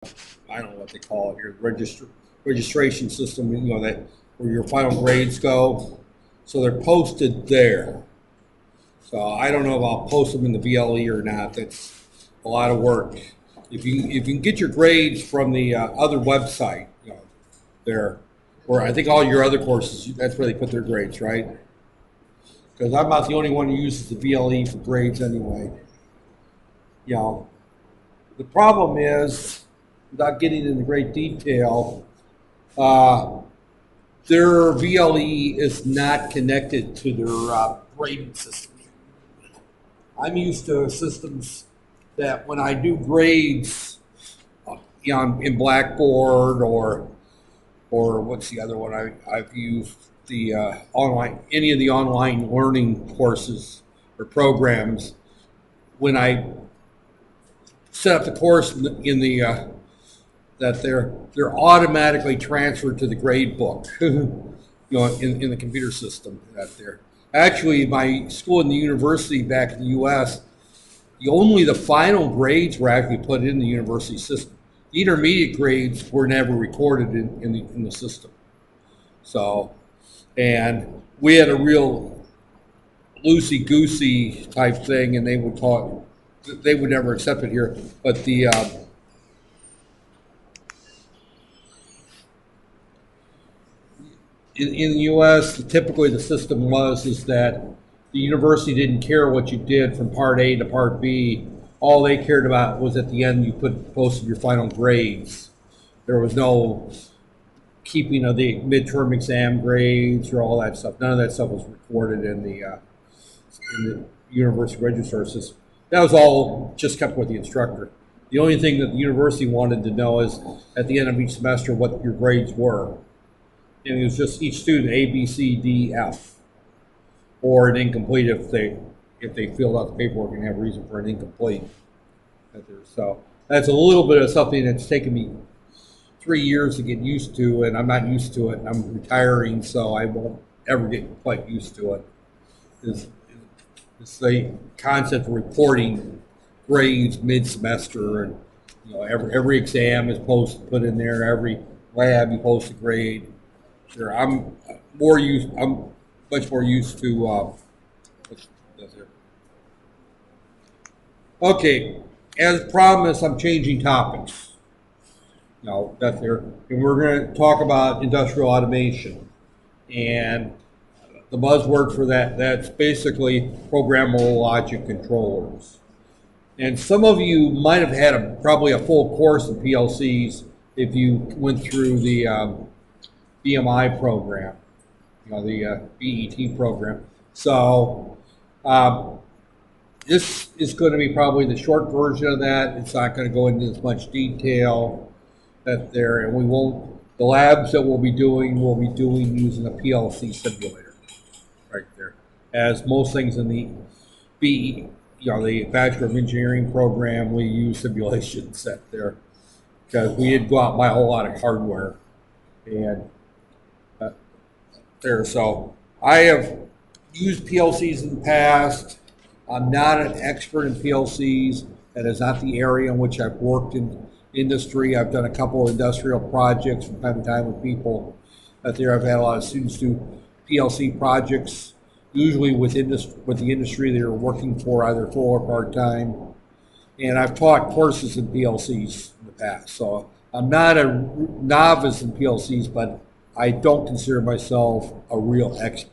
I don't know what they call it here, registration system, that where your final grades go. So they're posted there. So I don't know if I'll post them in the VLE or not. That's a lot of work. If you can get your grades from the other website, there, where I think all your other courses, that's where they put their grades, right? Because I'm not the only one who uses the VLE for grades anyway. The problem is, without getting into great detail, their VLE is not connected to their grading system. I'm used to systems that when I do grades, in Blackboard or what's the other one I've used, the any of the online learning courses or programs. When I set up the course in the that they're automatically transferred to the grade book, in the computer system that there. Actually, my school and the university back in the U.S., only the final grades were actually put in the university system. The intermediate grades were never recorded in the system. So, and we had a real loosey-goosey type thing, and they would never accept it here. But the in the U.S., typically the system is that the university didn't care what you did from Part A to Part B. All they cared about was at the end you posted your final grades. There was no keeping of the midterm exam grades or all that stuff. None of that stuff was recorded in the university registrar system. That was all just kept with the instructor. The only thing that the university wanted to know is at the end of each semester what your grades were. And it was just each student A, B, C, D, F, or an incomplete if they filled out the paperwork and have a reason for an incomplete. So that's a little bit of something that's taken me 3 years to get used to, and I'm not used to it. And I'm retiring, so I won't ever get quite used to it. It's the concept of reporting grades mid-semester, and every exam is put in there. Every lab you post a grade. Sure, I'm much more used to. Okay, as promised, I'm changing topics. That's there, and we're going to talk about industrial automation, and the buzzword for that's basically programmable logic controllers. And some of you might have had probably a full course in PLCs if you went through the BMI program, the BET program. So this is going to be probably the short version of that. It's not going to go into as much detail that there, and the labs that we'll be doing using a PLC simulator right there. As most things in the the Bachelor of Engineering program, we use simulation set there because we did go out and buy a whole lot of hardware and there. So I have used PLCs in the past. I'm not an expert in PLCs. That is not the area in which I've worked in industry. I've done a couple of industrial projects from time to time with people out there. I've had a lot of students do PLC projects, usually with the industry they're working for, either full or part-time. And I've taught courses in PLCs in the past. So I'm not a novice in PLCs, but I don't consider myself a real expert.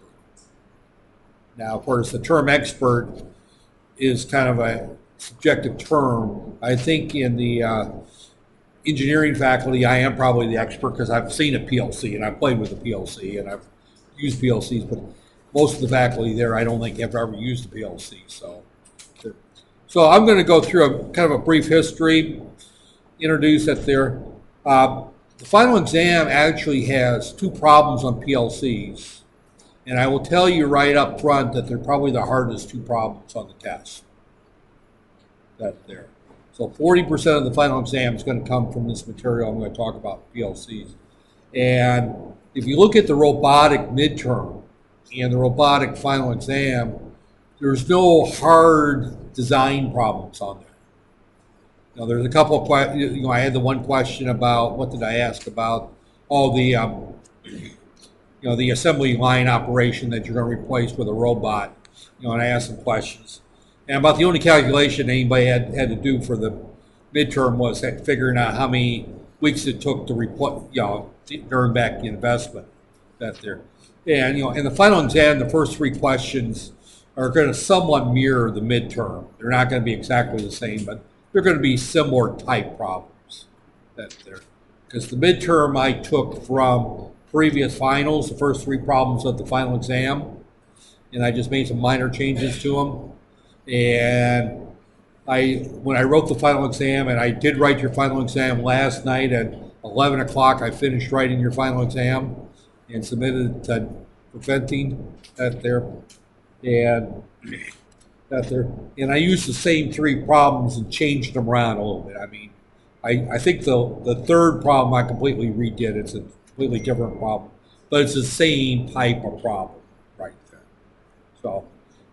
Now, of course, the term expert is kind of a subjective term. I think in the engineering faculty, I am probably the expert because I've seen a PLC and I've played with a PLC and I've used PLCs, but most of the faculty there, I don't think have ever used a PLC. So I'm going to go through a kind of a brief history, introduce it there. The final exam actually has 2 problems on PLCs, and I will tell you right up front that they're probably the hardest 2 problems on the test. That's there. So 40% of the final exam is going to come from this material. I'm going to talk about PLCs. And if you look at the robotic midterm and the robotic final exam, there's no hard design problems on there. There's a couple of questions. I had the one question about, what did I ask about? Oh, the assembly line operation that you're going to replace with a robot. And I asked some questions. And about the only calculation anybody had to do for the midterm was figuring out how many weeks it took to earn back the investment that there. And in the final exam, the first three questions are going to somewhat mirror the midterm. They're not going to be exactly the same, but they're going to be similar type problems that there. Because the midterm I took from previous finals, the first three problems of the final exam, and I just made some minor changes to them. And when I wrote the final exam, and I did write your final exam last night at 11 o'clock, I finished writing your final exam and submitted it to preventing that there. And that there. And I used the same three problems and changed them around a little bit. I mean, I think the third problem I completely redid. It's a completely different problem, but it's the same type of problem right there. So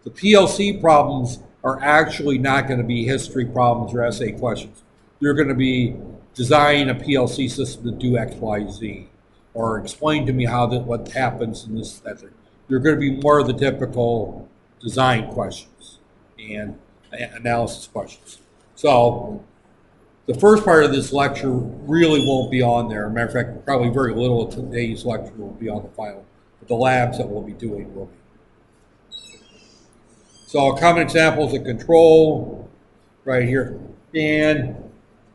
the PLC problems are actually not going to be history problems or essay questions. They're going to be design a PLC system to do X, Y, Z, or explain to me what happens in this, that. They're going to be more of the typical design questions and analysis questions. So the first part of this lecture really won't be on there. Matter of fact, probably very little of today's lecture will be on the final, but the labs that we'll be doing will be. So common examples of control right here. And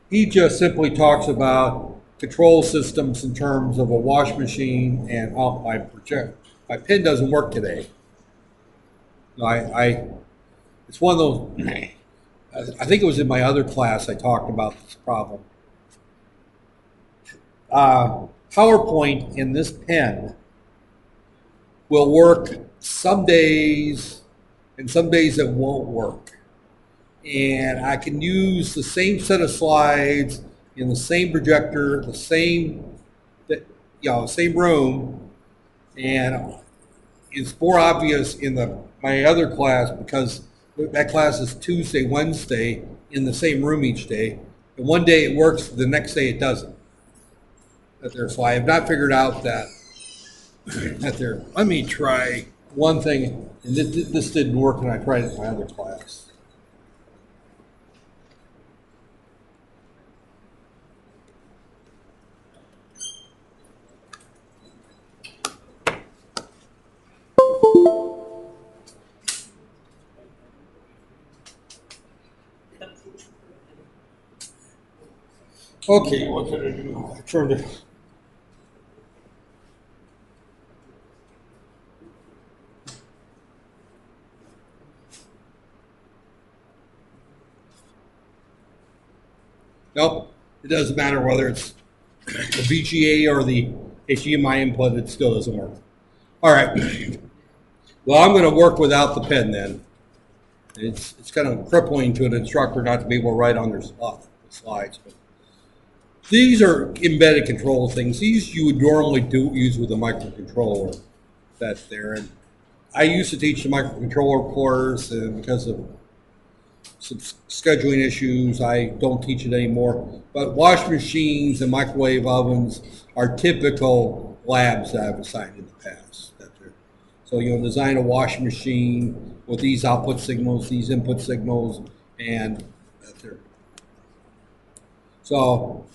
he just simply talks about control systems in terms of a wash machine and my pen doesn't work today. It's one of those, I think it was in my other class I talked about this problem. PowerPoint in this pen will work some days, and some days it won't work. And I can use the same set of slides in the same projector, the same room, and it's more obvious in my other class because that class is Tuesday, Wednesday in the same room each day. And one day it works, the next day it doesn't. So I have not figured out that. Let me try one thing, and this didn't work when I tried it in my other class. Okay, what can I do? I turned it. Nope, it doesn't matter whether it's the VGA or the HDMI input, it still doesn't work. All right, well, I'm going to work without the pen then. It's kind of crippling to an instructor not to be able to write on their slides. But these are embedded control things. These you would normally use with a microcontroller that's there. And I used to teach the microcontroller course, and because of some scheduling issues, I don't teach it anymore. But wash machines and microwave ovens are typical labs that I've assigned in the past. So design a wash machine with these output signals, these input signals, and that's there. So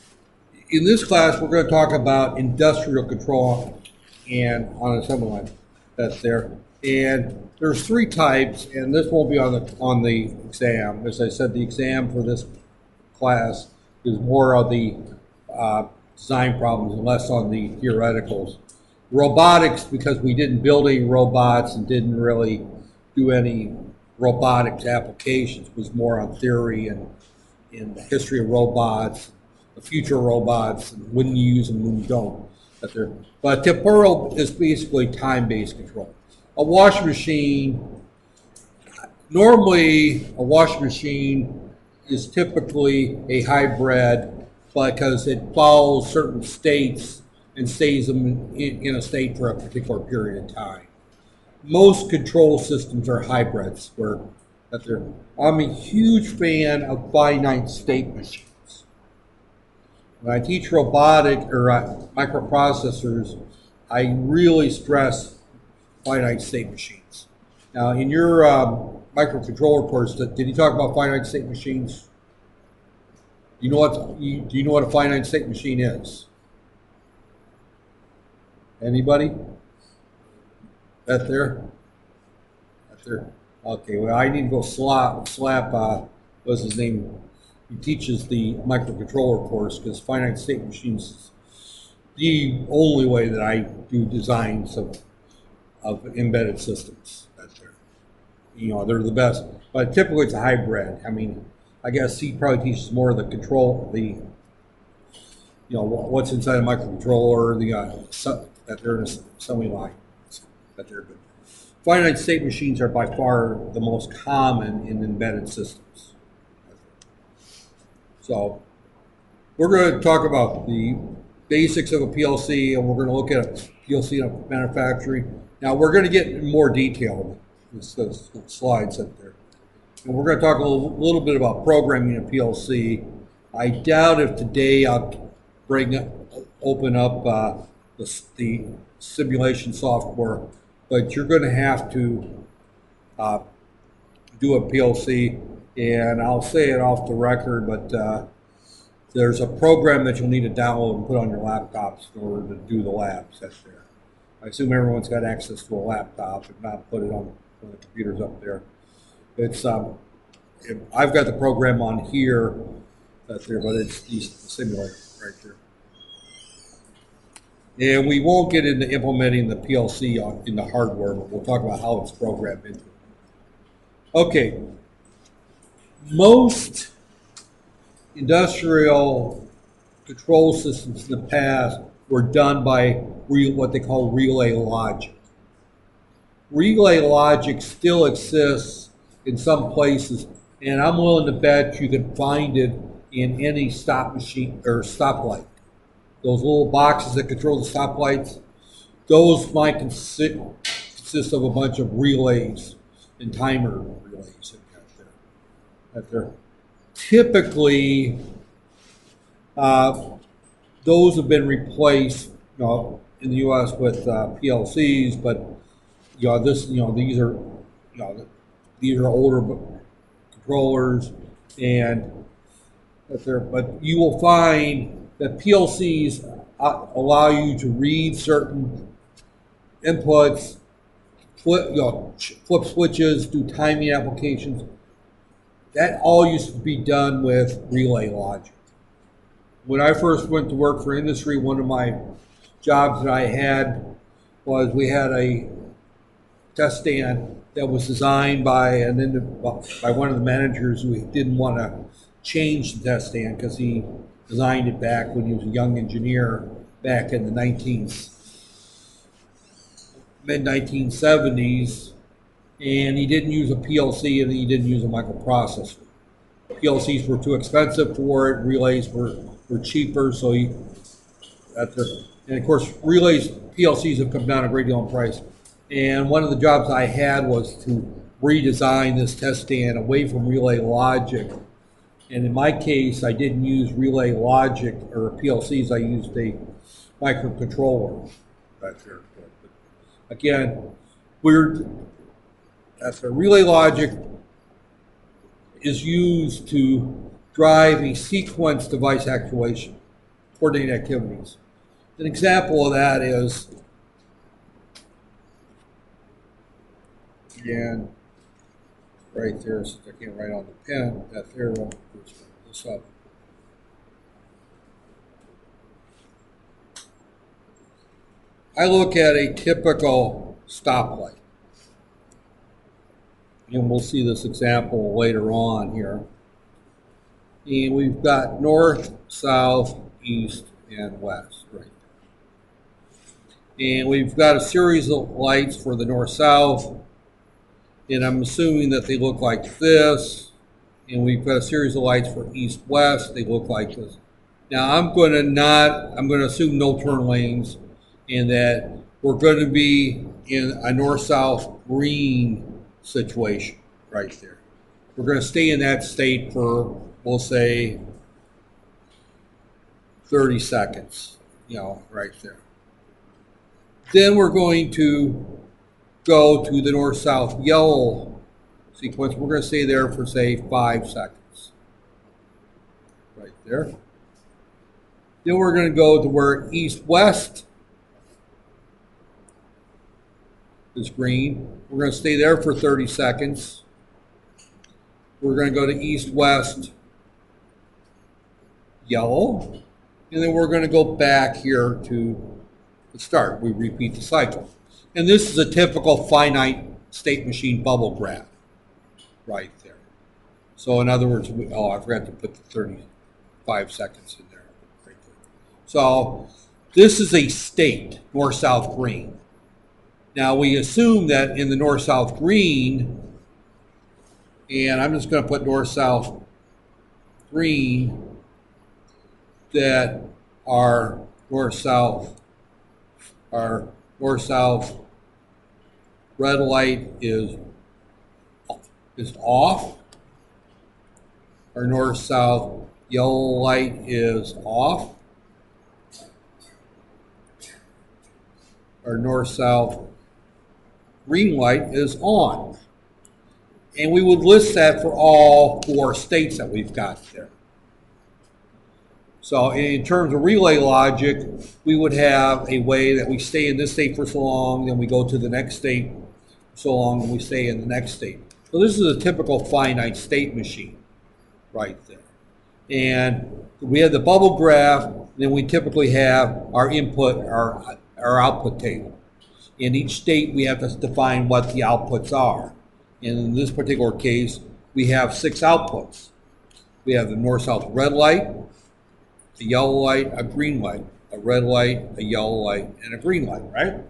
in this class, we're going to talk about industrial control and on assembly line. That's there. And there's three types, and this won't be on the exam. As I said, the exam for this class is more of the design problems and less on the theoreticals. Robotics, because we didn't build any robots and didn't really do any robotics applications, was more on theory and in the history of robots, the future robots, and when you use them, when you don't. But temporal is basically time-based control. A wash machine, normally a wash machine is typically a hybrid because it follows certain states and stays them in a state for a particular period of time. Most control systems are hybrids where I'm a huge fan of finite state machines. When I teach robotic or microprocessors, I really stress finite state machines. Now, in your microcontroller course, did you talk about finite state machines? Do you know what a finite state machine is? Anybody? That there? That there? Okay, well, I need to go slap what's his name? He teaches the microcontroller course, because finite state machines is the only way that I do designs of embedded systems. That's there. They're the best. But typically it's a hybrid. I mean, I guess C probably teaches more of the control, what's inside a microcontroller, that they're in a assembly line. That they're good. Finite state machines are by far the most common in embedded systems. So we're going to talk about the basics of a PLC, and we're going to look at a PLC manufacturing. Now we're going to get in more detail with those slides up there. And we're going to talk a little bit about programming a PLC. I doubt if today I'll open up the simulation software, but you're going to have to do a PLC, and I'll say it off the record, but there's a program that you'll need to download and put on your laptops in order to do the labs. That's there. I assume everyone's got access to a laptop. If not, put it on one of the computers up there. It's I've got the program on here, that's there, but it's the simulator right there. And we won't get into implementing the PLC in the hardware, but we'll talk about how it's programmed into it. Okay, most industrial control systems in the past were done by what they call relay logic. Relay logic still exists in some places, and I'm willing to bet you can find it in any stop machine or stoplight. Those little boxes that control the stoplights, those might consist of a bunch of relays and timer relays that they're typically those have been replaced, in the U.S. with PLCs, but these are older controllers, and but you will find that PLCs allow you to read certain inputs, flip switches, do timing applications. That all used to be done with relay logic. When I first went to work for industry, one of my jobs that I had was we had a test stand that was designed by one of the managers who didn't want to change the test stand because he designed it back when he was a young engineer back in the mid-1970s, and he didn't use a PLC and he didn't use a microprocessor. PLCs were too expensive for it, relays were cheaper, so and of course PLCs have come down a great deal in price. And one of the jobs I had was to redesign this test stand away from relay logic. And in my case, I didn't use relay logic or PLCs, I used a microcontroller. Again, relay logic is used to drive a sequence device actuation, coordinate activities. An example of that is, again, right there, since I can't write on the pen, that there will put this up. I look at a typical stoplight, and we'll see this example later on here. And we've got north, south, east, and west, right? And we've got a series of lights for the north-south, and I'm assuming that they look like this. And we've got a series of lights for east-west. They look like this. Now I'm going to assume no turn lanes, and that we're going to be in a north-south green situation right there. We're going to stay in that state for, we'll say, 30 seconds, right there. Then we're going to go to the north-south yellow sequence. We're going to stay there for, say, 5 seconds. Right there. Then we're going to go to where east-west is green. We're going to stay there for 30 seconds. We're going to go to east-west yellow. And then we're going to go back here to the start. We repeat the cycle. And this is a typical finite state machine bubble graph right there. So in other words, I forgot to put the 35 seconds in there. Right there. So this is a state, north-south green. Now we assume that in the north-south green, and I'm just going to put north-south green, that our north-south red light is off. Our north-south yellow light is off. Our north-south green light is on. And we would list that for all 4 states that we've got there. So in terms of relay logic, we would have a way that we stay in this state for so long, then we go to the next state for so long, and we stay in the next state. So this is a typical finite state machine right there. And we have the bubble graph, then we typically have our input, our output table. In each state, we have to define what the outputs are. And in this particular case, we have 6 outputs. We have the north-south red light, a yellow light, a green light, a red light, a yellow light, and a green light, right?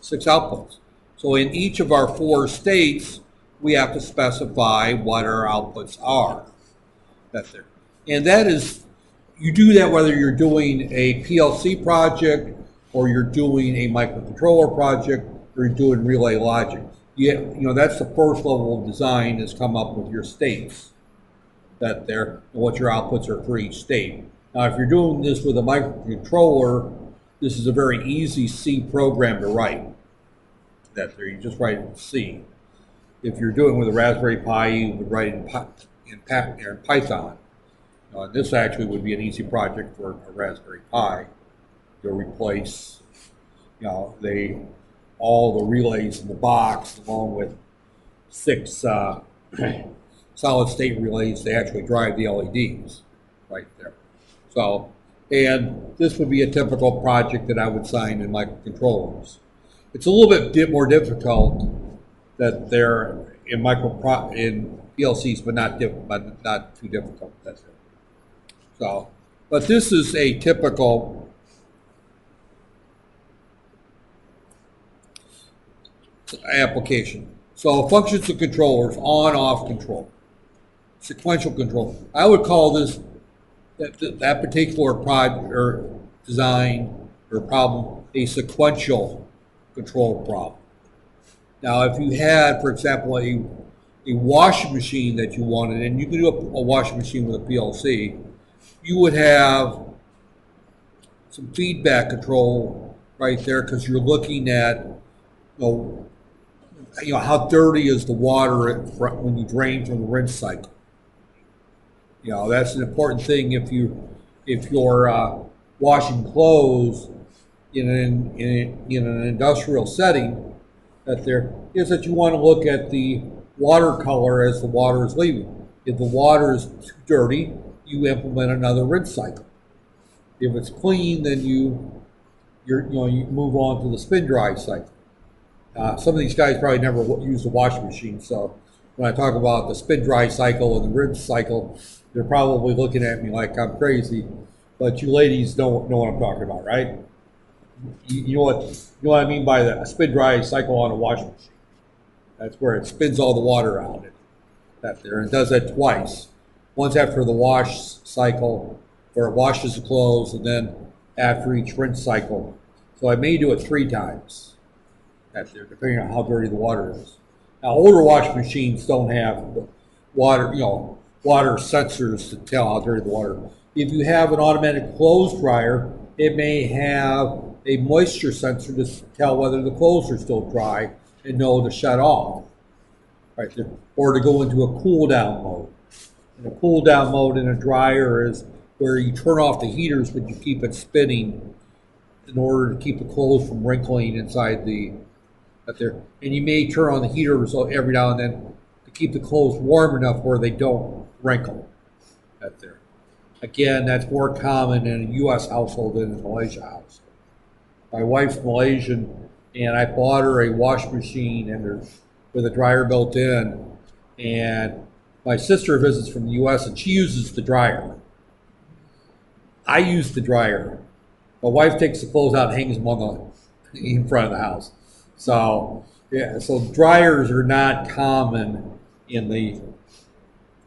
6 outputs. So in each of our 4 states, we have to specify what our outputs are. That's there. And that is, you do that whether you're doing a PLC project or you're doing a microcontroller project or you're doing relay logic. That's the first level of design, is come up with your states that there, and what your outputs are for each state. Now, if you're doing this with a microcontroller, this is a very easy C program to write. That there, you just write it in C. If you're doing it with a Raspberry Pi, you would write it in Python. This actually would be an easy project for a Raspberry Pi to replace, all the relays in the box, along with 6 solid state relays to actually drive the LEDs right there. So, and this would be a typical project that I would sign in microcontrollers. It's a little bit more difficult that they're in PLCs, but not too difficult. That's it. So, but this is a typical application. So functions of controllers, on-off control, sequential control. I would call this that particular project or design or problem a sequential control problem. Now, if you had, for example, a washing machine that you wanted, and you can do a washing machine with a PLC, you would have some feedback control right there, because you're looking at how dirty is the water when you drain from the rinse cycle. That's an important thing if you're washing clothes in an industrial setting. That there is that you want to look at the water color as the water is leaving. If the water is too dirty, you implement another rinse cycle. If it's clean, then you move on to the spin dry cycle. Some of these guys probably never used a washing machine, so when I talk about the spin dry cycle and the rinse cycle, they're probably looking at me like I'm crazy. But you ladies don't know what I'm talking about, right? You know what I mean by the spin dry cycle on a washing machine. That's where it spins all the water out. It does that twice. Once after the wash cycle, where it washes the clothes, and then after each rinse cycle. So I may do it 3 times. Depending on how dirty the water is. Now, older washing machines don't have water, water sensors to tell how dirty the water. If you have an automatic clothes dryer, it may have a moisture sensor to tell whether the clothes are still dry and know to shut off, right there, or to go into a cool down mode. And a cool down mode in a dryer is where you turn off the heaters, but you keep it spinning in order to keep the clothes from wrinkling inside the there. And you may turn on the heaters every now and then to keep the clothes warm enough where they don't wrinkle there. Again, that's more common in a U.S. household than in a Malaysia house. My wife's Malaysian, and I bought her a wash machine and with a dryer built in. And my sister visits from the U.S. and she uses the dryer. I use the dryer. My wife takes the clothes out and hangs them in front of the house. So yeah, so dryers are not common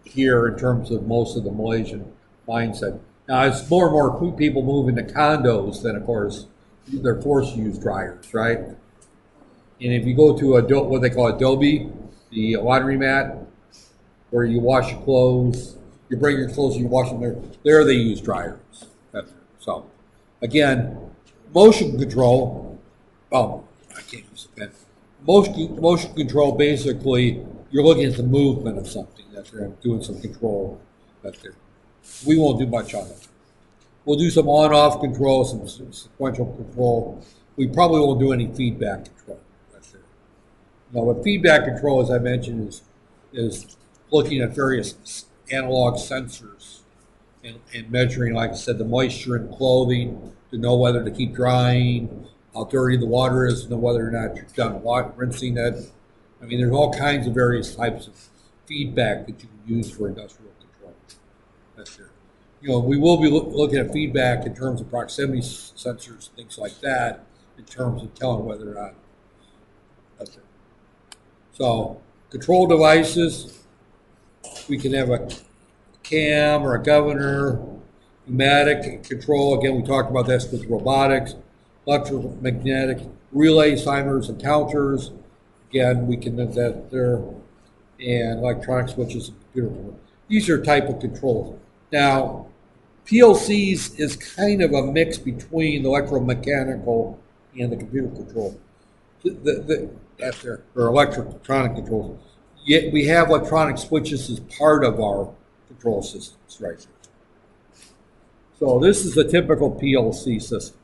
here in terms of most of the Malaysian mindset. Now, as more and more people move into condos, then of course they're forced to use dryers, right? And if you go to what they call Adobe, the laundry mat, where you wash your clothes, you bring your clothes and you wash them there they use dryers. So again, motion control. Oh, I can't use the pen. Motion control, basically, you're looking at the movement of something that they're doing some control. We won't do much on it. We'll do some on-off control, some sequential control. We probably won't do any feedback control. Now, what feedback control, as I mentioned, is looking at various analog sensors and measuring, like I said, the moisture in clothing to know whether to keep drying, how dirty the water is, to know whether or not you're done rinsing it. I mean, there's all kinds of various types of feedback that you can use for industrial control. That's it. We will be looking at feedback in terms of proximity sensors, things like that, in terms of telling whether or not. That's it. So, control devices, we can have a cam or a governor, pneumatic control. Again, we talked about this with robotics, electromagnetic relay timers and counters. Again, we can do that there, and electronic switches and computer. These are type of controls. Now, PLCs is kind of a mix between the electromechanical and the computer control. That's there, or electronic controls. Yet we have electronic switches as part of our control systems, right? So this is a typical PLC system.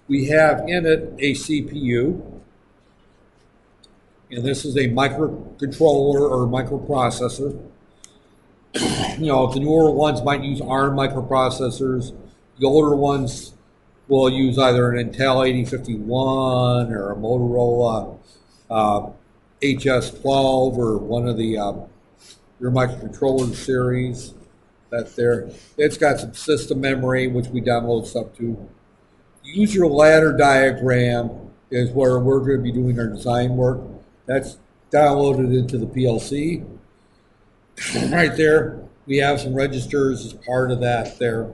We have in it a CPU, and this is a microcontroller or microprocessor. The newer ones might use ARM microprocessors. The older ones will use either an Intel 8051 or a Motorola HS12 or one of the your microcontroller series. That's there. It's got some system memory, which we download stuff to. Use your ladder diagram is where we're going to be doing our design work. That's downloaded into the PLC. Right there, we have some registers as part of that there.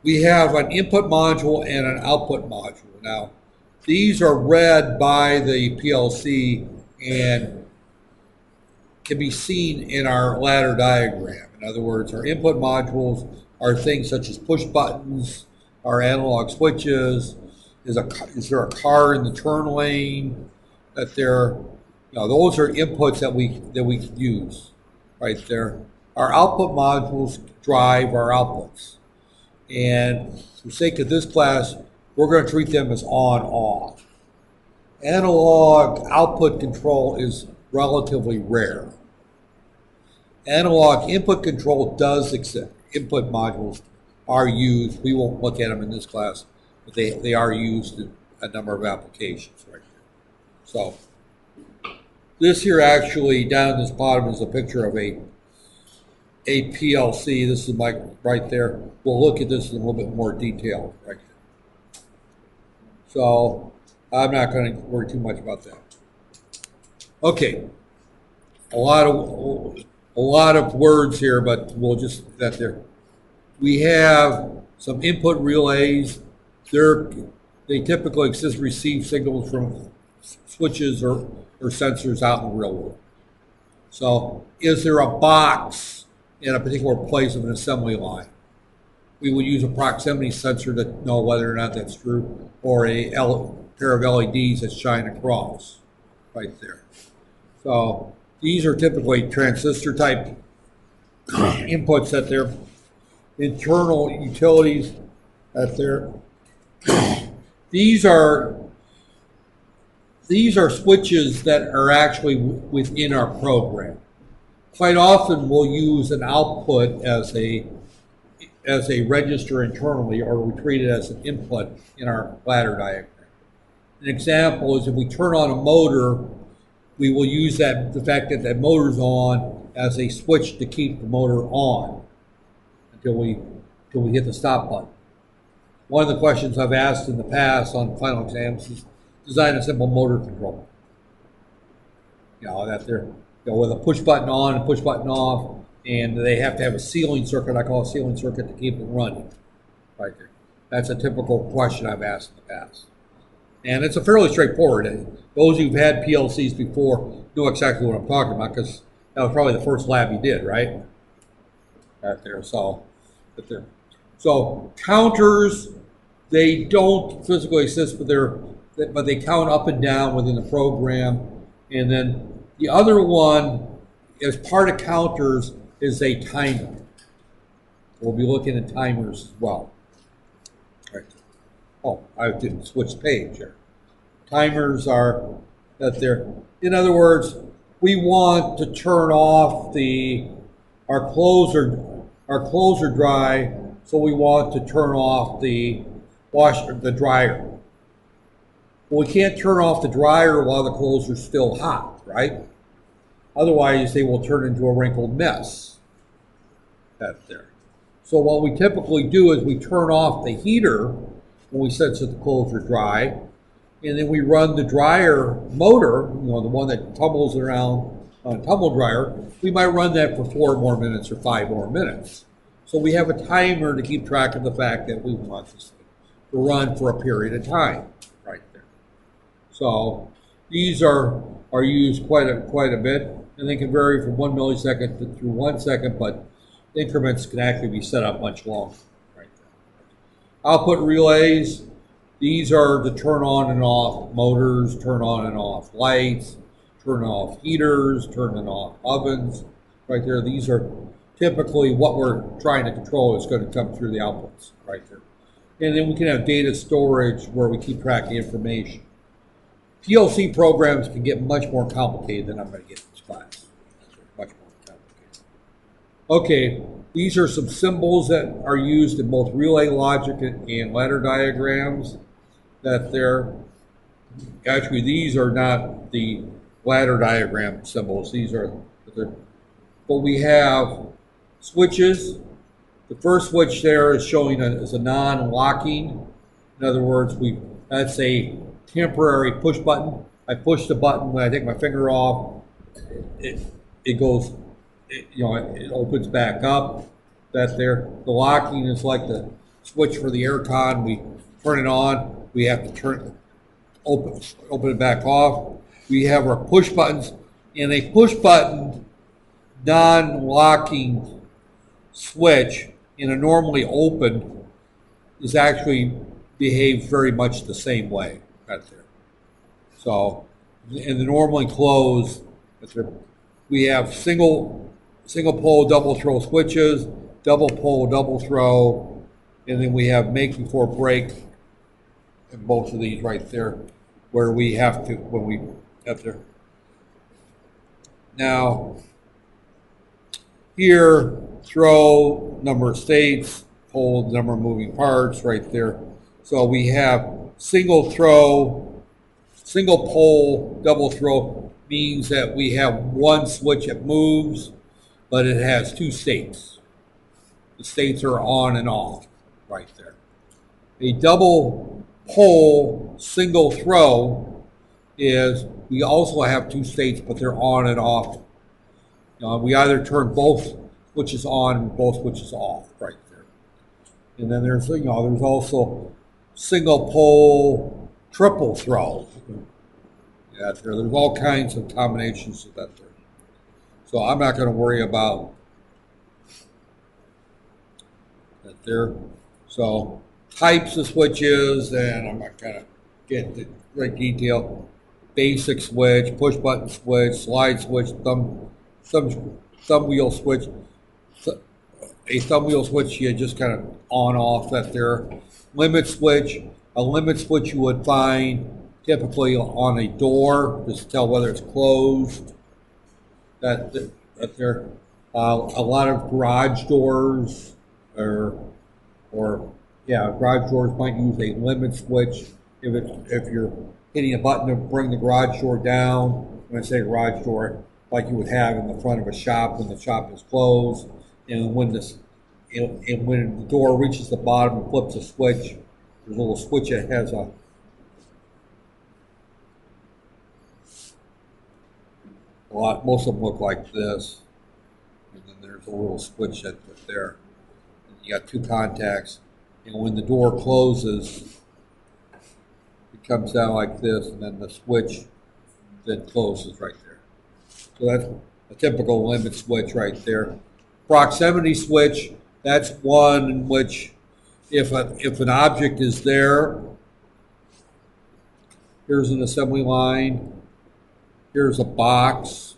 We have an input module and an output module. Now, these are read by the PLC and can be seen in our ladder diagram. In other words, our input modules are things such as push buttons, our analog switches. Is there a car in the turn lane? Those are inputs that we can use right there. Our output modules drive our outputs. And for the sake of this class, we're going to treat them as on-off. Analog output control is relatively rare. Analog input control does exist. Input modules are used. We won't look at them in this class, but they are used in a number of applications right here. So this here actually down this bottom is a picture of a PLC. This is right there. We'll look at this in a little bit more detail right here. So I'm not going to worry too much about that. Okay, a lot of words here, but we'll just that there. We have some input relays. They typically receive signals from switches or sensors out in the real world. So is there a box in a particular place of an assembly line? We would use a proximity sensor to know whether or not that's true, or a pair of LEDs that shine across right there. So these are typically transistor type inputs that they're internal utilities that they're these are switches that are actually within our program. Quite often we'll use an output as a register internally, or we treat it as an input in our ladder diagram. An example is if we turn on a motor, we will use the fact that that motor's on as a switch to keep the motor on until we hit the stop button. One of the questions I've asked in the past on final exams is design a simple motor control. That they're with a push button on and push button off, and they have to have a sealing circuit. I call a sealing circuit to keep it running. Right there. That's a typical question I've asked in the past. And it's a fairly straightforward. Those who've had PLCs before know exactly what I'm talking about, because that was probably the first lab you did, right? Right there. So counters, they don't physically assist, but they count up and down within the program. And then the other one, as part of counters, is a timer. We'll be looking at timers as well. Right. Oh, I didn't switch the page here. Timers are that they're, in other words, we want to turn off our closer dry, so we want to turn off the dryer. Well, we can't turn off the dryer while the closer's still hot, right? Otherwise, they will turn into a wrinkled mess. That's there. So what we typically do is we turn off the heater when we sense that the closer dry, and then we run the dryer motor, the one that tumbles around on a tumble dryer. We might run that for 4 more minutes or 5 more minutes. So we have a timer to keep track of the fact that we want this to run for a period of time, right there. So these are used quite a bit, and they can vary from 1 millisecond through 1 second, but increments can actually be set up much longer. Right there. Output relays, these are to turn on and off motors, turn on and off lights, turn off heaters, turn off ovens. Right there, these are typically what we're trying to control is going to come through the outputs. Right there. And then we can have data storage where we keep track of information. PLC programs can get much more complicated than I'm going to get in this class. Much more complicated. Okay, these are some symbols that are used in both relay logic and ladder diagrams. Actually, these are not the ladder diagram symbols. But we have switches. The first switch there is showing as a non-locking. In other words, that's a temporary push button. I push the button. When I take my finger off, it goes, it opens back up. The locking is like the switch for the aircon. We turn it on. We have to open it back off. We have our push buttons, and a push button non-locking switch in a normally open is actually behaves very much the same way. Right there. So in the normally closed, we have single pole, double throw switches, double pole, double throw, and then we have make before break, and both of these right there, where we have to there. Now here, throw, number of states, pole, number of moving parts right there. So we have single throw, single pole, double throw means that we have one switch that moves, but it has 2 states. The states are on and off right there. A double pole, single throw is we also have 2 states, but they're on and off. We either turn both switches on and both switches off right there. And then there's also single pole, triple throw. There's all kinds of combinations of that there. So I'm not going to worry about that there. So types of switches, and I'm not going to get into great detail. Basic switch, push button switch, slide switch, thumb wheel switch. A thumb wheel switch you just kind of on off that there. Limit switch, a limit switch you would find typically on a door, just to tell whether it's closed. That there. A lot of garage doors or garage doors might use a limit switch if you're hitting a button to bring the garage door down. When I say garage door, like you would have in the front of a shop when the shop is closed, and when the door reaches the bottom and flips a switch, there's a little switch that has most of them look like this, and then there's a little switch that's there. And you got two contacts, and when the door closes, it comes down like this, and then the switch then closes right there. So that's a typical limit switch right there. Proximity switch, that's one in which if an object is there, here's an assembly line, here's a box,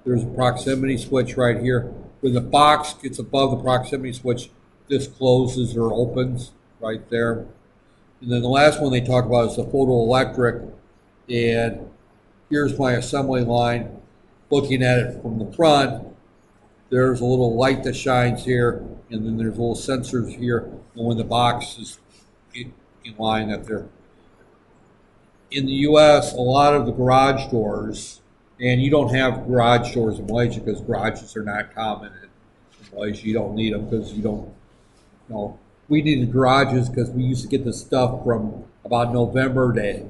there's a proximity switch right here. When the box gets above the proximity switch, this closes or opens right there. And then the last one they talk about is the photoelectric, and here's my assembly line. Looking at it from the front, there's a little light that shines here, and then there's little sensors here, and when the box is in line that there. In the U.S., a lot of the garage doors, and you don't have garage doors in Malaysia because garages are not common in Malaysia. You don't need them because you don't, we needed garages because we used to get the stuff from about November to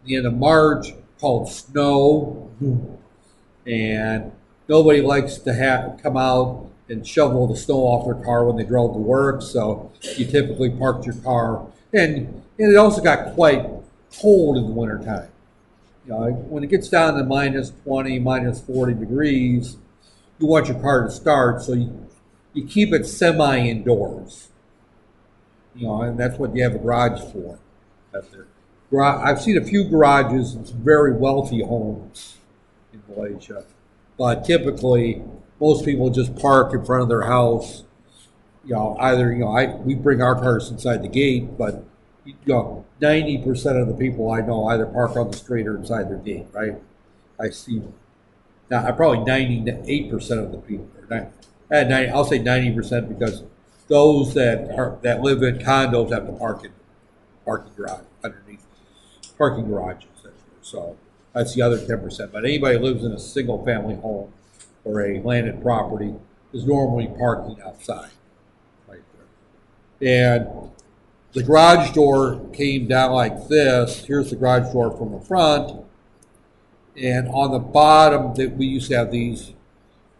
the end of March called snow, and nobody likes to come out and shovel the snow off their car when they drove to work, so you typically parked your car. And it also got quite cold in the wintertime. When it gets down to minus 20, minus 40 degrees, you want your car to start, so you keep it semi-indoors. And that's what you have a garage for. I've seen a few garages in some very wealthy homes in Malaysia, but typically most people just park in front of their house. We bring our cars inside the gate, but 90% of the people I know either park on the street or inside their gate, right? I see. Now, probably 98% of the people. I'll say 90% because those that live in condos have to park in parking garage underneath parking garages. So that's the other 10%. But anybody who lives in a single-family home or a landed property is normally parking outside, right there. And the garage door came down like this. Here's the garage door from the front. And on the bottom, we used to have these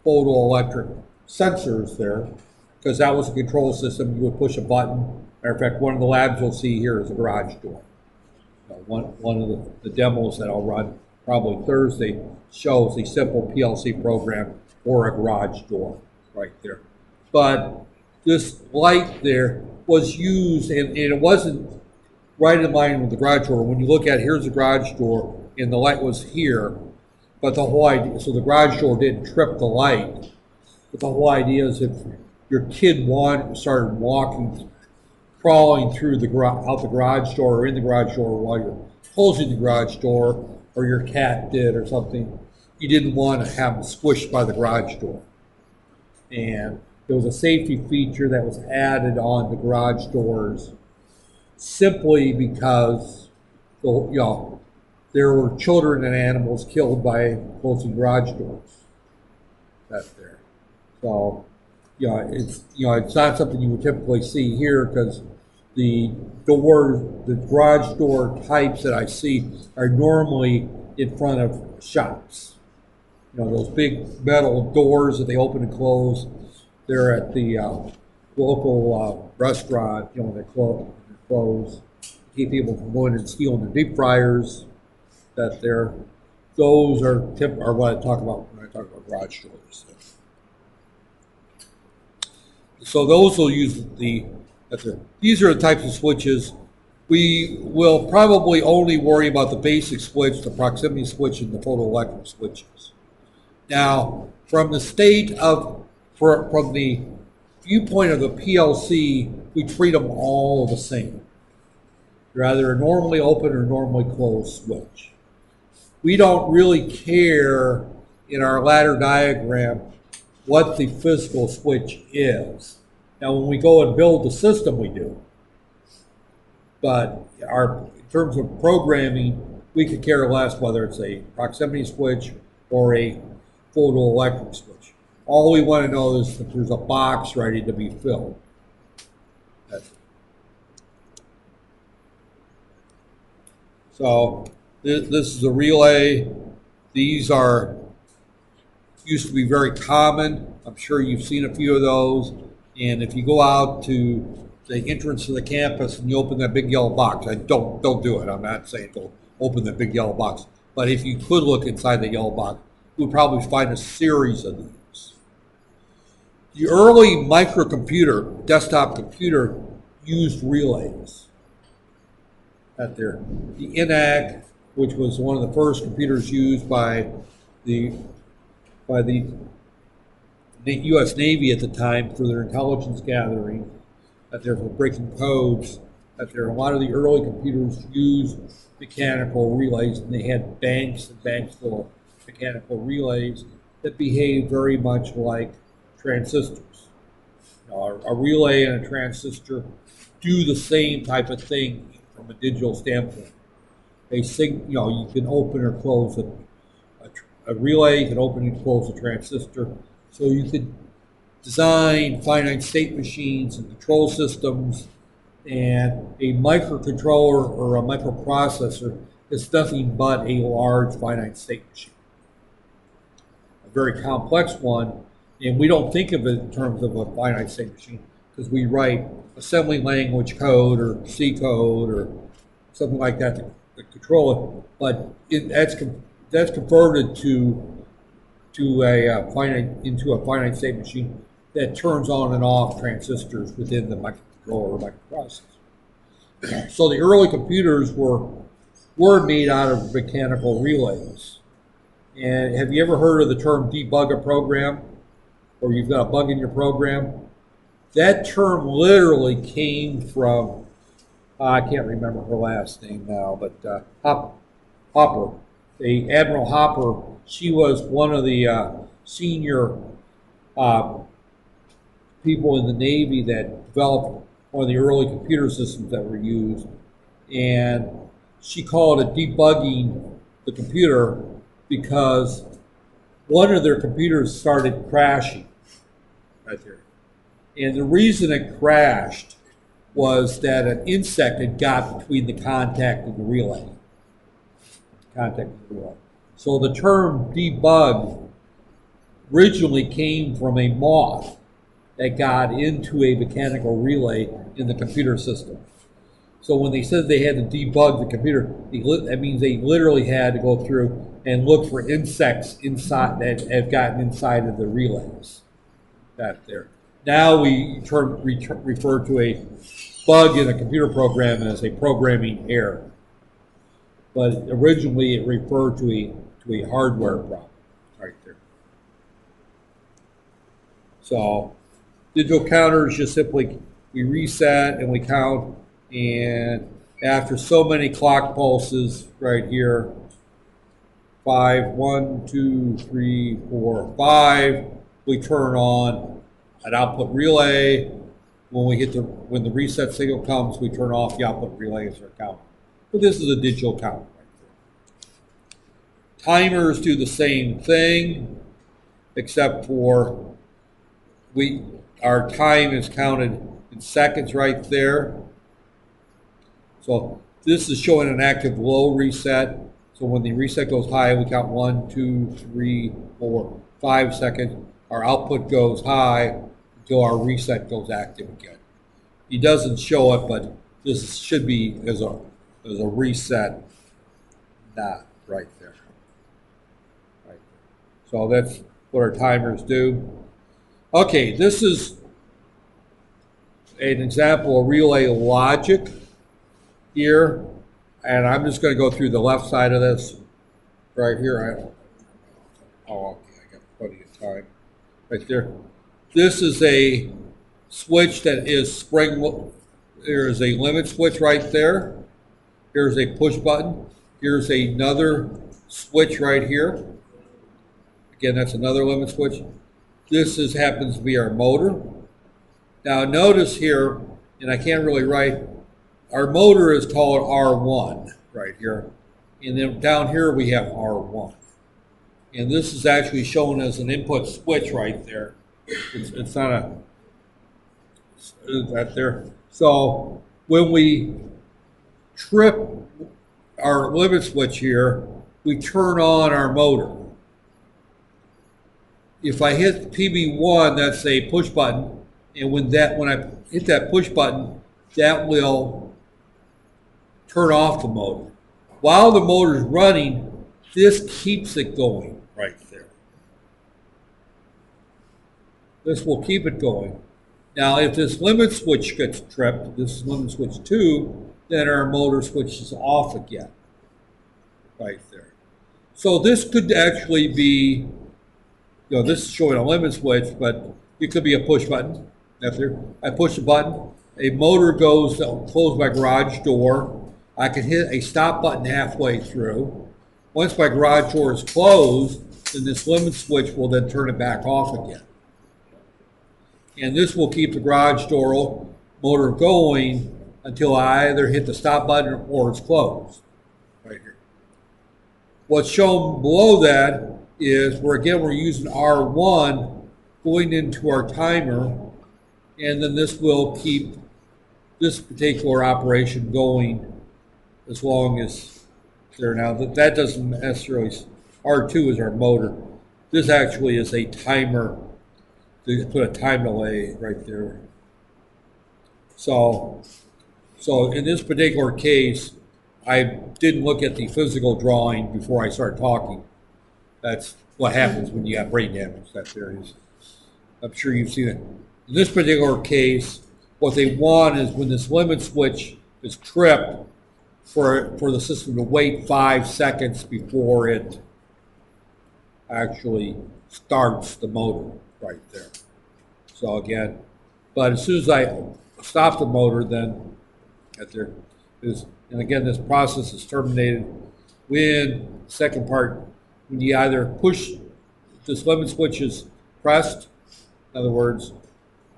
photoelectric sensors there because that was a control system. You would push a button. Matter of fact, one of the labs you'll see here is a garage door. One of the demos that I'll run probably Thursday shows a simple PLC program for a garage door right there. But this light there was used, and it wasn't right in line with the garage door. When you look at here's the garage door, and the light was here, but the whole idea, so the garage door didn't trip the light, but the whole idea is if your kid started crawling through out the garage door or in the garage door while you're closing the garage door, or your cat did or something, you didn't want to have them squished by the garage door. And there was a safety feature that was added on the garage doors simply because there were children and animals killed by closing garage doors. That's there. So it's not something you would typically see here because the garage door types that I see are normally in front of shops. Those big metal doors that they open and close. They're at the local restaurant, when they close. Keep people from going and stealing their deep fryers. That there. those are what I talk about when I talk about garage doors. So those will use these are the types of switches. We will probably only worry about the basic switch, the proximity switch, and the photoelectric switches. Now, from the from the viewpoint of the PLC, we treat them all the same. They're either a normally open or normally closed switch. We don't really care in our ladder diagram what the physical switch is. Now, when we go and build the system, we do. But in terms of programming, we could care less whether it's a proximity switch or a photoelectric switch. All we want to know is that there's a box ready to be filled. That's it. So this is a relay. These used to be very common. I'm sure you've seen a few of those. And if you go out to the entrance to the campus and you open that big yellow box, don't do it. I'm not saying go open that big yellow box. But if you could look inside the yellow box, you would probably find a series of these. The early microcomputer, desktop computer, used relays. Out there. The ENIAC, which was one of the first computers used by the U.S. Navy at the time for their intelligence gathering, that they're for breaking codes, that there a lot of the early computers used mechanical relays, and they had banks and banks full of mechanical relays that behaved very much like transistors. A relay and a transistor do the same type of thing from a digital standpoint. You can open or close a relay, you can open and close a transistor. So you could design finite state machines and control systems, and a microcontroller or a microprocessor is nothing but a large finite state machine. A very complex one, and we don't think of it in terms of a finite state machine because we write assembly language code or C code or something like that to control it, but that's converted into a finite state machine that turns on and off transistors within the microcontroller or microprocessor. So the early computers were made out of mechanical relays. And have you ever heard of the term debug a program? Or you've got a bug in your program? That term literally came from, I can't remember her last name now, but Hopper. Admiral Hopper, she was one of the senior people in the Navy that developed one of the early computer systems that were used. And she called it debugging the computer because one of their computers started crashing right there. And the reason it crashed was that an insect had got between the contact and the relay. So the term debug originally came from a moth that got into a mechanical relay in the computer system. So when they said they had to debug the computer, that means they literally had to go through and look for insects inside that have gotten inside of the relays. That there. Now we refer to a bug in a computer program as a programming error. But originally it referred to a hardware problem right there. So digital counters just simply, we reset and we count, and after so many clock pulses right here, 5, 1, 2, 3, 4, 5, we turn on an output relay. When the reset signal comes, we turn off the output relay as our counter. So this is a digital counter right there. Timers do the same thing, except for our time is counted in seconds right there. So this is showing an active low reset. So when the reset goes high, we count 1, 2, 3, 4, 5 seconds. Our output goes high until our reset goes active again. He doesn't show it, but this should be as a reset dot right there. So that's what our timers do. Okay, this is an example of relay logic here. And I'm just going to go through the left side of this right here. Oh, okay, I got plenty of time right there. This is a switch that is spring. There is a limit switch right there. Here's a push button. Here's another switch right here. Again, that's another limit switch. This happens to be our motor. Now notice here, and I can't really write, our motor is called R1 right here. And then down here we have R1. And this is actually shown as an input switch right there. It's not a, that there. So when we trip our limit switch here, we turn on our motor. If I hit PB1, that's a push button, and when I hit that push button, that will turn off the motor. While the motor is running, this keeps it going right there. This will keep it going. Now, if this limit switch gets tripped, this is limit switch 2, then our motor switches off again, right there. So this could actually be, this is showing a limit switch, but it could be a push button. That's there. I push a button, a motor goes to close my garage door. I can hit a stop button halfway through. Once my garage door is closed, then this limit switch will then turn it back off again. And this will keep the garage door motor going until I either hit the stop button or it's closed, right here. What's shown below that is we're using R1 going into our timer, and then this will keep this particular operation going as long as there. Now that doesn't necessarily, R2 is our motor. This actually is a timer. To put a time delay right there. So in this particular case, I didn't look at the physical drawing before I started talking. That's what happens when you have brain damage. That there is. I'm sure you've seen it. In this particular case, what they want is when this limit switch is tripped, for the system to wait 5 seconds before it actually starts the motor. Right there. So again, but as soon as I stop the motor, then there is, and again, this process is terminated when the second part, when you either push this limit switch is pressed, in other words,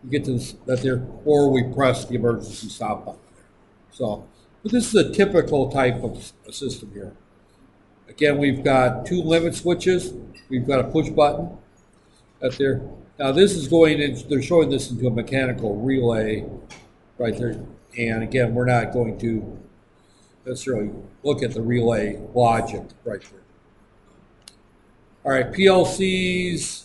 you get to this, that there, or we press the emergency stop button there. So, but this is a typical type of system here. Again, we've got 2 limit switches. We've got a push button. There. Now this is going in, they're showing this into a mechanical relay right there. And again, we're not going to necessarily look at the relay logic right there. All right, PLCs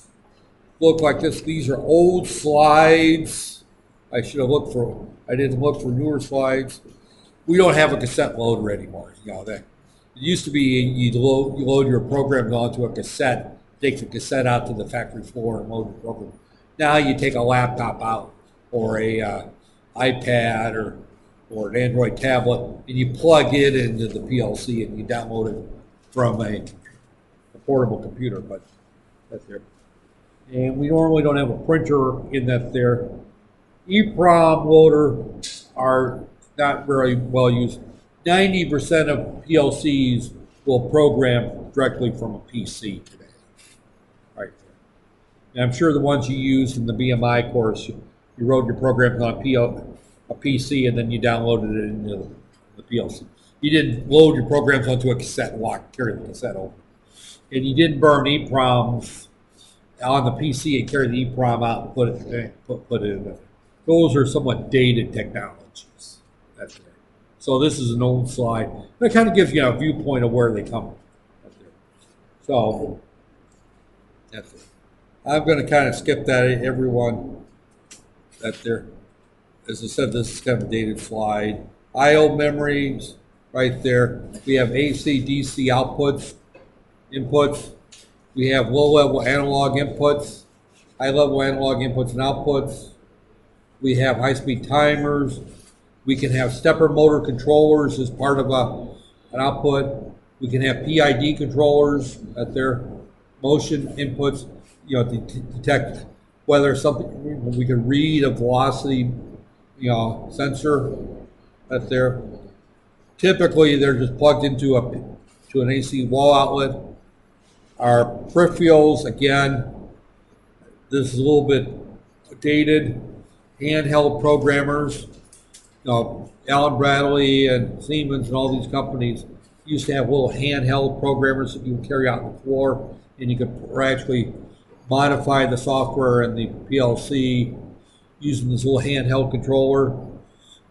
look like this. These are old slides. I didn't look for newer slides. We don't have a cassette loader anymore. It used to be you load your programs onto a cassette, take the cassette out to the factory floor and load the program. Now you take a laptop out or a iPad or an Android tablet and you plug it into the PLC and you download it from a portable computer. But that's there. And we normally don't have a printer in that there. EEPROM loader are not very well used. 90% of PLCs will program directly from a PC today. Right there. And I'm sure the ones you used in the BMI course, you wrote your programs on a PC and then you downloaded it into the PLC. You didn't load your programs onto a cassette and carry the cassette over. And you didn't burn EEPROMs on the PC and carry the EEPROM out and put it in there. Those are somewhat dated technologies. That's there. So this is an old slide. That kind of gives you a viewpoint of where they come from. That's there. So that's it. I'm going to kind of skip that, everyone. That's there. As I said, this is kind of a dated slide. I/O memories right there. We have AC, DC outputs, inputs. We have low-level analog inputs, high-level analog inputs and outputs. We have high-speed timers. We can have stepper motor controllers as part of an output. We can have PID controllers at their motion inputs, to detect whether something, we can read a velocity, sensor at their. Typically, they're just plugged into an AC wall outlet. Our peripherals, again, this is a little bit dated. Handheld programmers, Allen Bradley and Siemens and all these companies used to have little handheld programmers that you would carry out on the floor, and you could actually modify the software and the PLC using this little handheld controller.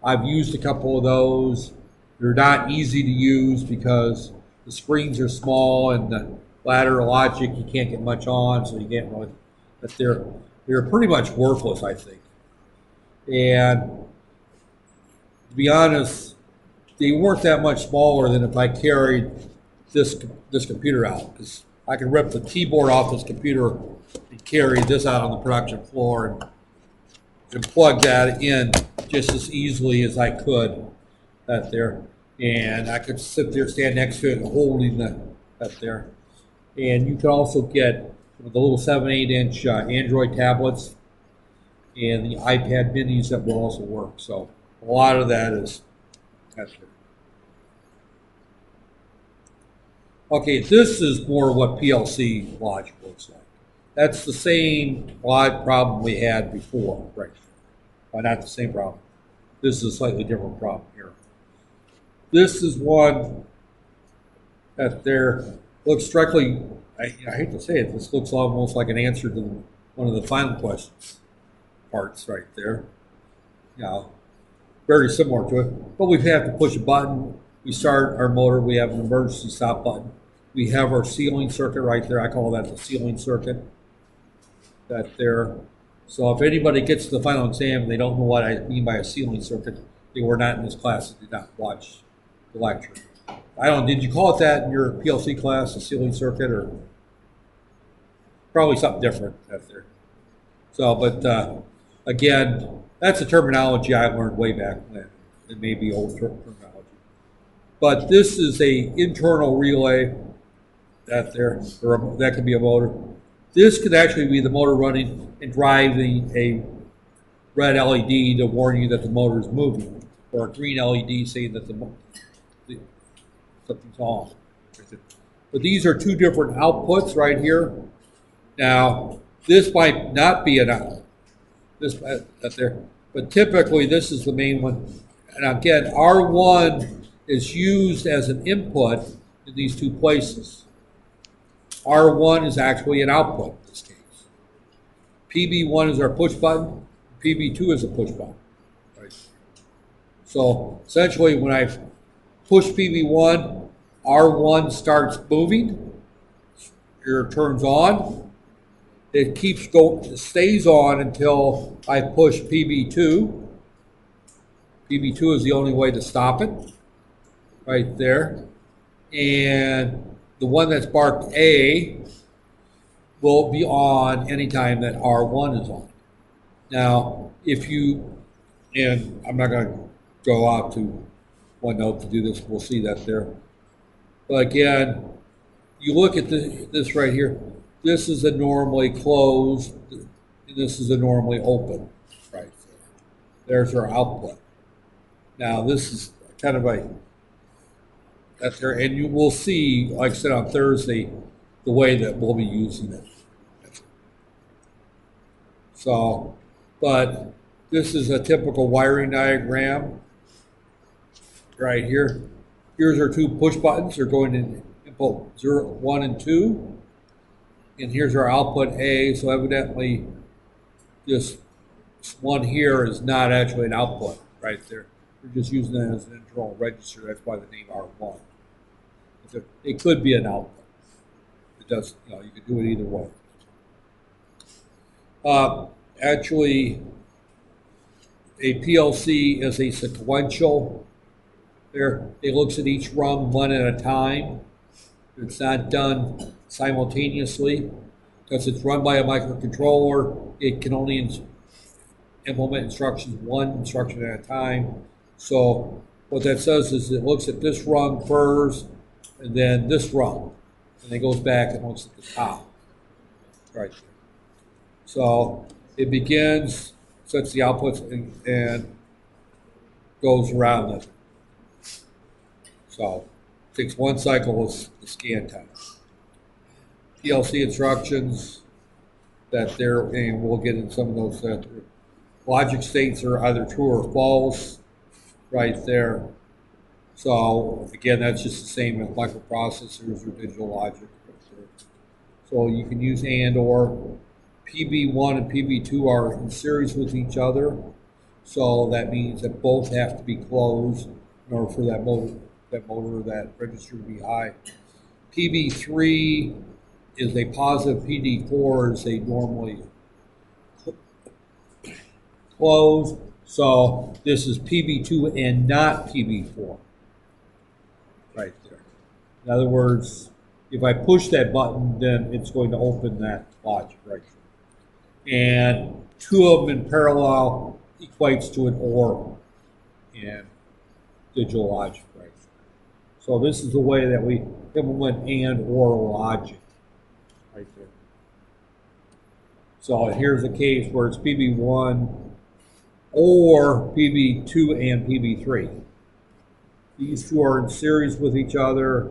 I've used a couple of those. They're not easy to use because the screens are small and the ladder logic you can't get much on, so you can't really. But they're pretty much worthless, I think. And to be honest, they weren't that much smaller than if I carried this computer out, because I could rip the keyboard off this computer and carry this out on the production floor and plug that in just as easily as I could that there. And I could sit there, stand next to it, and holding that there. And you can also get the little 7-8-inch Android tablets and the iPad minis that will also work. So a lot of that is that's it. Okay, this is more what PLC logic looks like. That's the same odd problem we had before, right? Well, not the same problem. This is a slightly different problem here. This is one that there looks directly, I hate to say it, this looks almost like an answer to one of the final questions parts right there. Very similar to it, but we have to push a button. We start our motor, we have an emergency stop button. We have our sealing circuit right there. I call that the sealing circuit. That there. So if anybody gets to the final exam and they don't know what I mean by a sealing circuit, they were not in this class and did not watch the lecture. Did you call it that in your PLC class, a sealing circuit, or probably something different out there? So, but again, that's a terminology I learned way back then. It may be old terminology. But this is a internal relay that there, or that could be a motor. This could actually be the motor running and driving a red LED to warn you that the motor is moving, or a green LED saying that something's on. But these are two different outputs right here. Now, this might not be an output, that there, but typically this is the main one. And again, R1 is used as an input in these two places. R1 is actually an output in this case. PB1 is our push button. PB2 is a push button. Right? So essentially, when I push PB1, R1 starts moving. It turns on. It keeps going, it stays on until I push PB2. PB2 is the only way to stop it, right there. And the one that's marked A will be on anytime that R1 is on. Now, if you, and I'm not going to go out to OneNote to do this, we'll see that there. But again, you look at this right here. This is a normally closed, and this is a normally open, right there. There's our output. Now, this is kind of that's there, and you will see, like I said on Thursday, the way that we'll be using it. So, but this is a typical wiring diagram right here. Here's our two push buttons. They're going in input 0, 1, and 2. And here's our output A. So evidently, this one here is not actually an output right there. We're just using that as an internal register. That's why the name R1. It could be an output. It does, you can do it either way. Actually, a PLC is a sequential. There, it looks at each rung one at a time. It's not done simultaneously because it's run by a microcontroller. It can only implement instructions, one instruction at a time. So what that says is it looks at this rung first, and then this rung, and then goes back and looks at the top, right there. So it begins, sets the outputs, and goes around it. So it takes one cycle of scan time. PLC instructions that there, and we'll get into some of those. That logic states are either true or false, right there. So again, that's just the same as microprocessors or digital logic. So you can use and or. PB1 and PB2 are in series with each other. So that means that both have to be closed in order for that motor, that register to be high. PB3 is a positive, PD4 is a normally closed. So this is PB2 and not PB4, right there. In other words, if I push that button, then it's going to open that logic right there. And two of them in parallel equates to an OR in digital logic, right? So this is the way that we implement and or logic, right there. So here's a case where it's PB1 or PB2 and PB3. These two are in series with each other,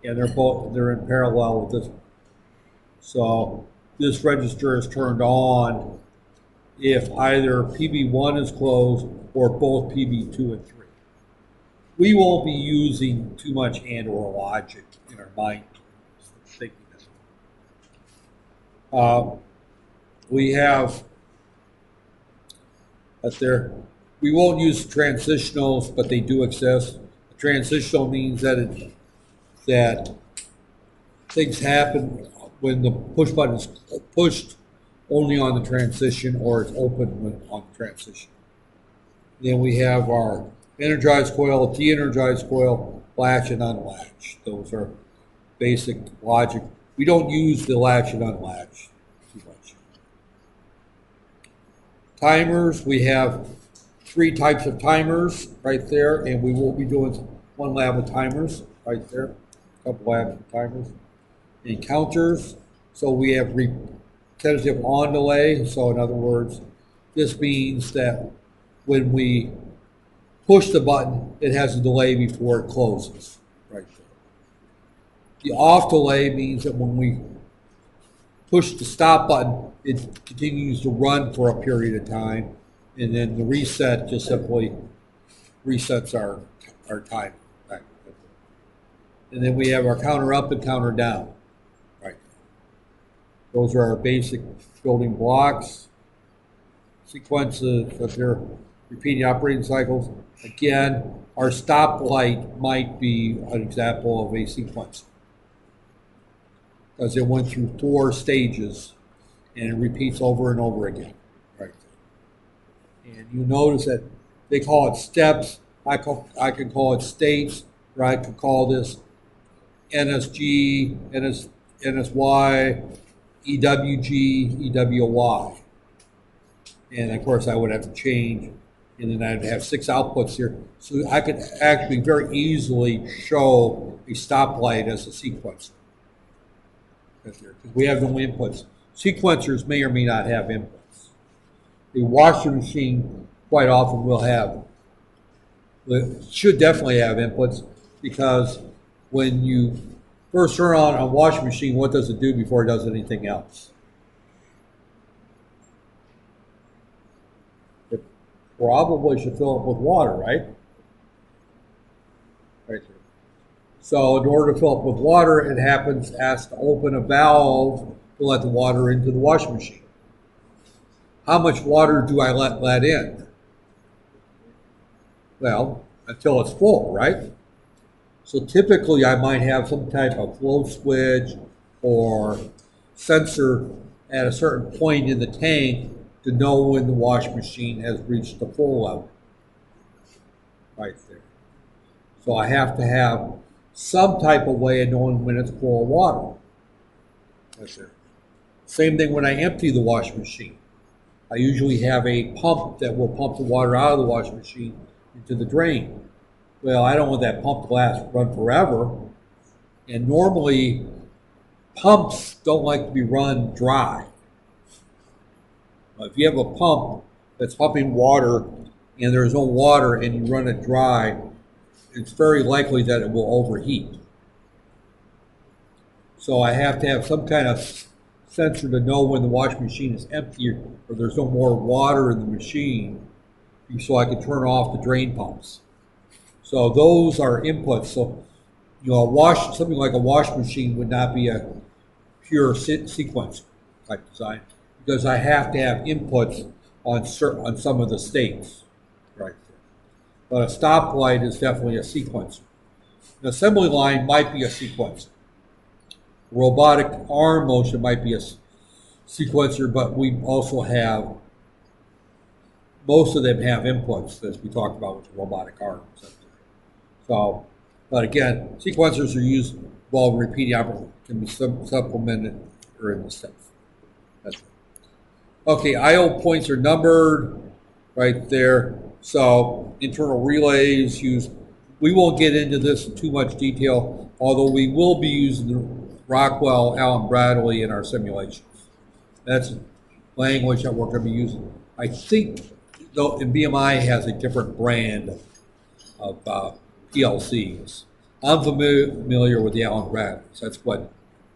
and they're in parallel with this one. So this register is turned on if either PB1 is closed or both PB2 and 3. We won't be using too much and or logic in our mind thinking this. We have up there, we won't use transitionals, but they do exist. A transitional means that that things happen when the push button is pushed only on the transition, or it's open when on the transition. Then we have our energized coil, de-energized coil, latch and unlatch. Those are basic logic. We don't use the latch and unlatch too much. Timers, we have 3 types of timers right there, and we will be doing one lab of timers right there, a couple labs of timers. And counters, so we have repetitive on delay. So in other words, this means that when we push the button, it has a delay before it closes, right there. The off delay means that when we push the stop button, it continues to run for a period of time, and then the reset just simply resets our time. Right. And then we have our counter up and counter down. Right. Those are our basic building blocks. Sequences, if they're repeating operating cycles. Again, our stoplight might be an example of a sequence, because it went through 4 stages and it repeats over and over again. Right. And you notice that they call it steps. I can call it states, or I could call this NSG, NSY, EWG, EWY. And of course I would have to change, and then I'd have 6 outputs here. So I could actually very easily show a stoplight as a sequencer. Because we have no inputs. Sequencers may or may not have inputs. A washing machine quite often will have, should definitely have inputs, because when you first turn on a washing machine, what does it do before it does anything else? It probably should fill it with water, right? Right there. So in order to fill it with water, it has to open a valve to let the water into the washing machine. How much water do I let in? Well, until it's full, right? So typically I might have some type of flow switch or sensor at a certain point in the tank to know when the washing machine has reached the full level. Right there. So I have to have some type of way of knowing when it's full of water. That's there. Same thing when I empty the washing machine. I usually have a pump that will pump the water out of the washing machine into the drain. Well, I don't want that pump to run forever. And normally, pumps don't like to be run dry. If you have a pump that's pumping water and there's no water and you run it dry, it's very likely that it will overheat. So I have to have some kind of sensor to know when the washing machine is empty or there's no more water in the machine, so I can turn off the drain pumps. So those are inputs. So, you know, something like a washing machine would not be a pure sequence type design, because I have to have inputs on some of the states, right? But a stoplight is definitely a sequencer. An assembly line might be a sequencer. Robotic arm motion might be a sequencer, but we also have, most of them have inputs, as we talked about with the robotic arms. So, but again, sequencers are used while repeating operation, can be supplemented or in the steps. That's it. Okay, I/O points are numbered right there. So internal relays use, we won't get into this in too much detail, although we will be using the Rockwell Allen Bradley in our simulations. That's language that we're going to be using. I think, though, BMI has a different brand of PLCs. I'm familiar with the Allen Bradleys.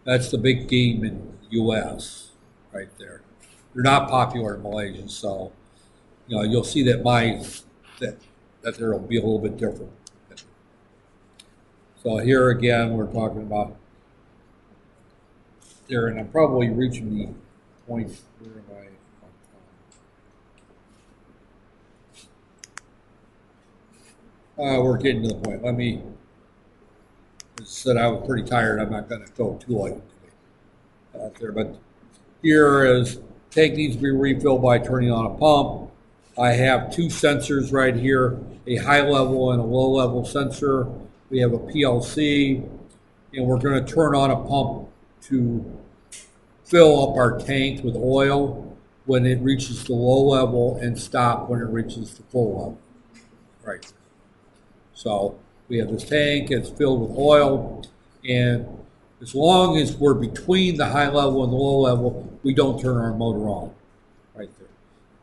That's the big game in the U.S. right there. They're not popular in Malaysia, so you know you'll see that that there will be a little bit different. So here again, we're talking about there, and I'm probably reaching the point. Where am I? We're getting to the point. Let me. I said I was pretty tired. I'm not going to go too late out there, but here is tank needs to be refilled by turning on a pump. I have two sensors right here, a high level and a low level sensor. We have a PLC, and we're going to turn on a pump to fill up our tank with oil when it reaches the low level and stop when it reaches the full level. Right. So we have this tank, it's filled with oil, and as long as we're between the high level and the low level, we don't turn our motor on. Right there.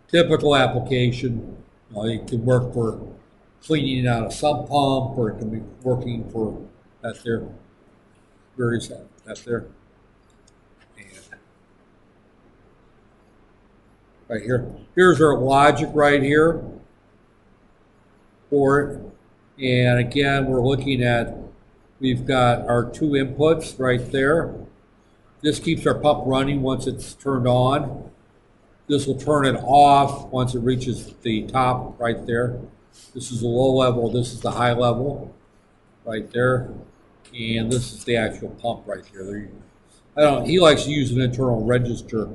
Typical application, it can work for cleaning out a sump pump, or it can be working for that there. Where is that? That's there. And right here. Here's our logic right here for it. And again, we're looking at, we've got our two inputs right there. This keeps our pump running once it's turned on. This will turn it off once it reaches the top right there. This is the low level, this is the high level right there. And this is the actual pump right here. He likes to use an internal register.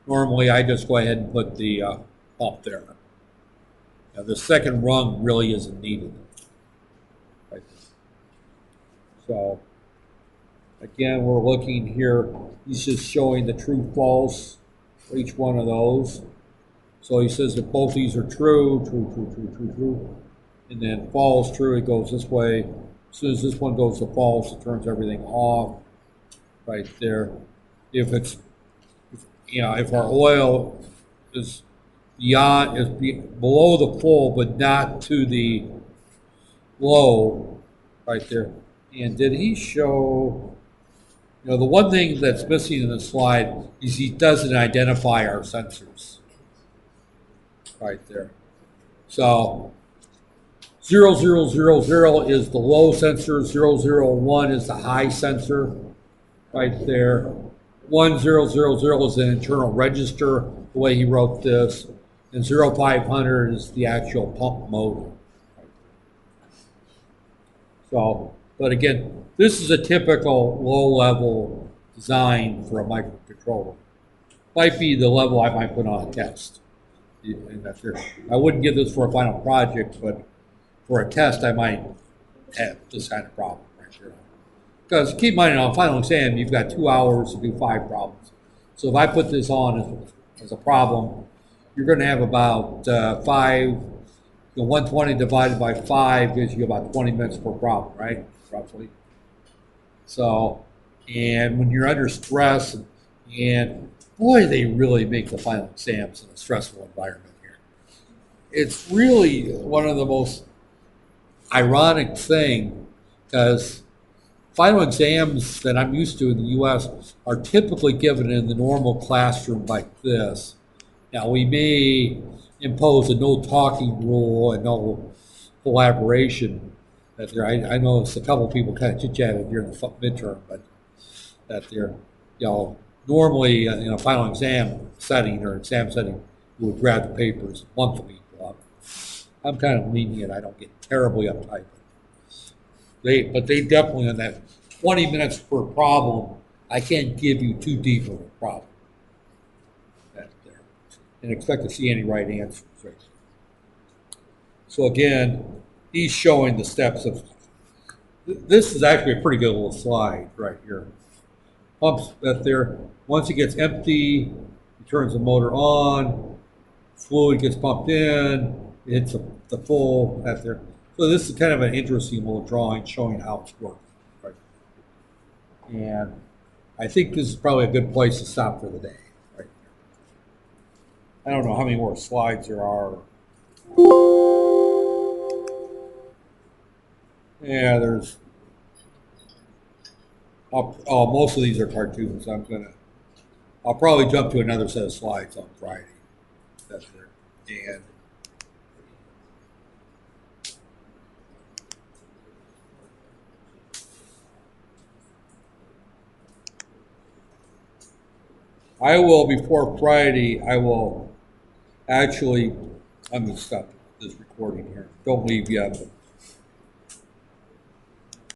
Normally, I just go ahead and put the pump there. Now, the second rung really isn't needed. Right there. So, again, we're looking here. He's just showing the true false for each one of those. So he says if both these are true, true, and then false, true, it goes this way. As soon as this one goes to false, it turns everything off right there. If it's, if our oil is below the full, but not to the low, right there. And did he show, the one thing that's missing in the slide is he doesn't identify our sensors, right there. So 0000 is the low sensor, 001 is the high sensor, right there. 1000 is an internal register, the way he wrote this, and 0500 is the actual pump motor. So, but again, this is a typical low-level design for a microcontroller. Might be the level I might put on a test. And that's here. I wouldn't give this for a final project, but for a test, I might have this kind of problem right here. because keep in mind on final exam, you've got 2 hours to do 5 problems. So if I put this on as a problem, you're going to have about 120 divided by 5 gives you about 20 minutes per problem, right? Roughly. So, and when you're under stress, and boy, they really make the final exams in a stressful environment here. It's really one of the most ironic thing, because final exams that I'm used to in the U.S. are typically given in the normal classroom like this. Now, we may impose a no talking rule and no collaboration. I noticed a couple of people kind of chit-chatted during the midterm, but that they're, normally in a final exam setting or exam setting, you would grab the papers one for people up. I'm kind of lenient. I don't get terribly uptight. But they definitely, in that 20 minutes per problem, I can't give you too deep of a problem. And expect to see any right answers. Right? So again, he's showing the steps of, this is actually a pretty good little slide right here. Pumps that there, once it gets empty, he turns the motor on, fluid gets pumped in, it hits the full at there. So this is kind of an interesting little drawing showing how it's working. Right? And I think this is probably a good place to stop for the day. Right? I don't know how many more slides there are. Yeah, there's. Most of these are cartoons. I'll probably jump to another set of slides on Friday. That's there. And I will, before Friday, I will actually, I'm going to stop this recording here. Don't leave yet.